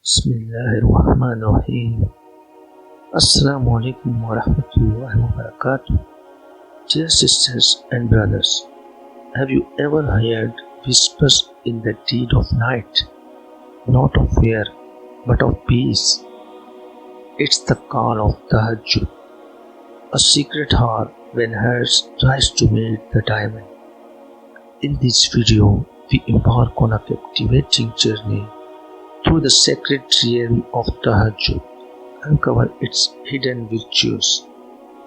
Bismillahirrahmanirrahim. Assalamu alaikum wa rahmatullahi wa barakatuh. Dear sisters and brothers, have you ever heard whispers in the dead of night? Not of fear, but of peace. It's the call of Tahajjud, a secret hour when hearts rise to meet the diamond. In this video, we embark on a captivating journey through the sacred realm of Tahajjud, uncover its hidden virtues,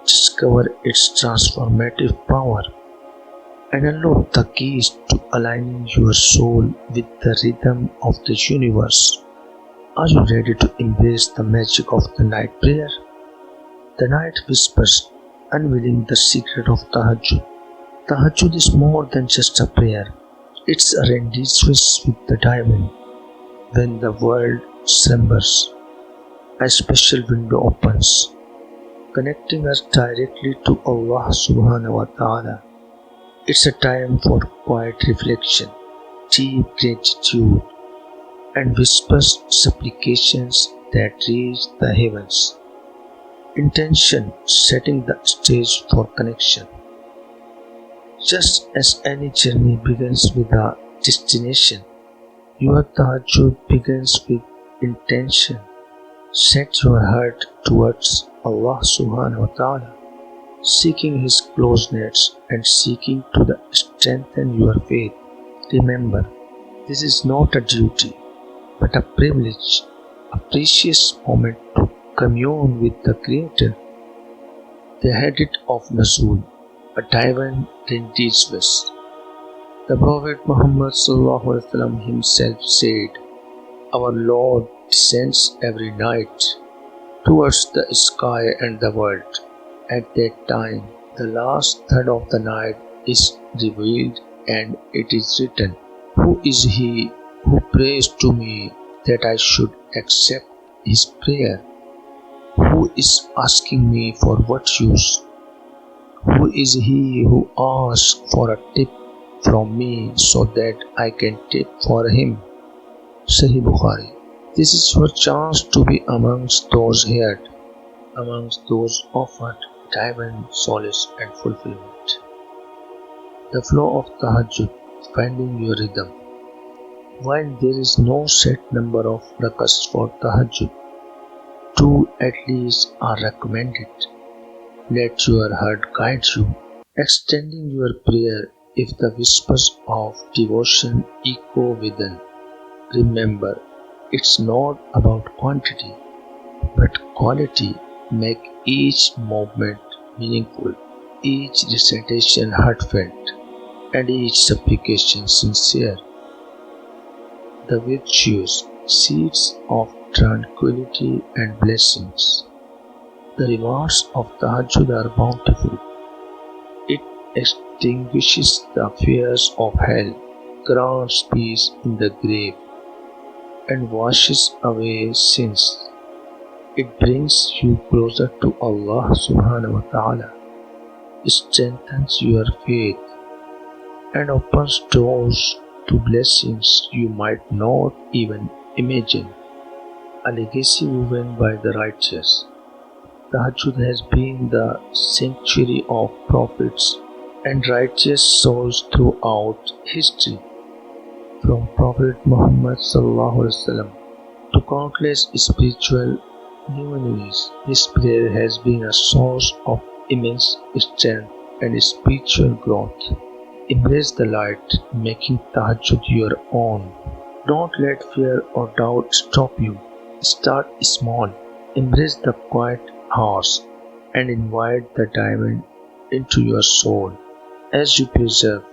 discover its transformative power, and unlock the keys to aligning your soul with the rhythm of the universe. Are you ready to embrace the magic of the night prayer? The night whispers, unveiling the secret of Tahajjud. Tahajjud is more than just a prayer. It's a rendition with the diamond. When the world slumbers, a special window opens, connecting us directly to Allah subhanahu wa ta'ala. It's a time for quiet reflection, deep gratitude, and whispers supplications that reach the heavens. Intention setting the stage for connection. Just as any journey begins with a destination, your Tahajjud begins with intention. Set your heart towards Allah subhanahu wa ta'ala, seeking His closeness and seeking to strengthen your faith. Remember, this is not a duty, but a privilege, a precious moment to commune with the Creator. The hadith of Nuzul, a diamond rendition. The Prophet Muhammad himself said, "Our Lord descends every night towards the sky and the world. At that time, the last third of the night is revealed, and it is written, 'Who is he who prays to me that I should accept his prayer? Who is asking me for what use? Who is he who asks for a tip from me so that I can tip for him?'" Sahih Bukhari. This is your chance to be amongst those heard, amongst those offered diamond, solace and fulfillment. The flow of Tahajjud, finding your rhythm. While there is no set number of rakats for Tahajjud, 2 at least are recommended. Let your heart guide you, extending your prayer if the whispers of devotion echo within. Remember, it's not about quantity, but quality. Make each movement meaningful, each recitation heartfelt, and each supplication sincere. The virtues, seeds of tranquility and blessings. The rewards of Tahajjud are bountiful. It extinguishes the fears of hell, grants peace in the grave, and washes away sins. It brings you closer to Allah subhanahu wa ta'ala, strengthens your faith, and opens doors to blessings you might not even imagine. A legacy woven by the righteous. Tahajjud has been the sanctuary of prophets and righteous souls throughout history. From Prophet Muhammad to countless spiritual luminaries, his prayer has been a source of immense strength and spiritual growth. Embrace the light, making Tahajjud your own. Don't let fear or doubt stop you. Start small. Embrace the quiet hours and invite the diamond into your soul. As you preserve,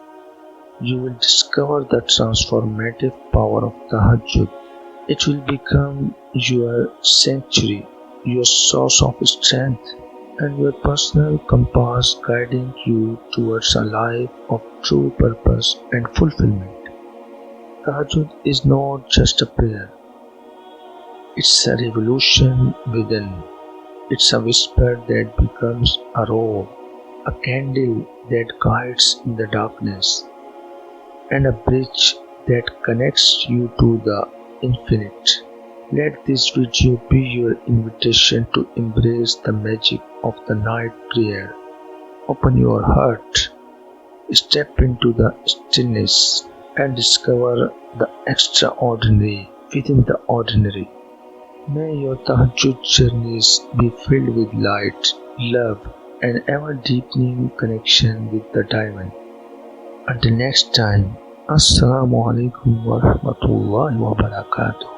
you will discover the transformative power of Tahajjud. It will become your sanctuary, your source of strength, and your personal compass guiding you towards a life of true purpose and fulfillment. Tahajjud is not just a prayer, it's a revolution within. It's a whisper that becomes a roar, a candle that guides in the darkness, and a bridge that connects you to the infinite. Let this video be your invitation to embrace the magic of the night prayer. Open your heart, step into the stillness, and discover the extraordinary within the ordinary. May your Tahajjud journeys be filled with light, love, and ever-deepening connection with the Divine. Until next time, Assalamu alaikum wa rahmatullahi wa barakatuh.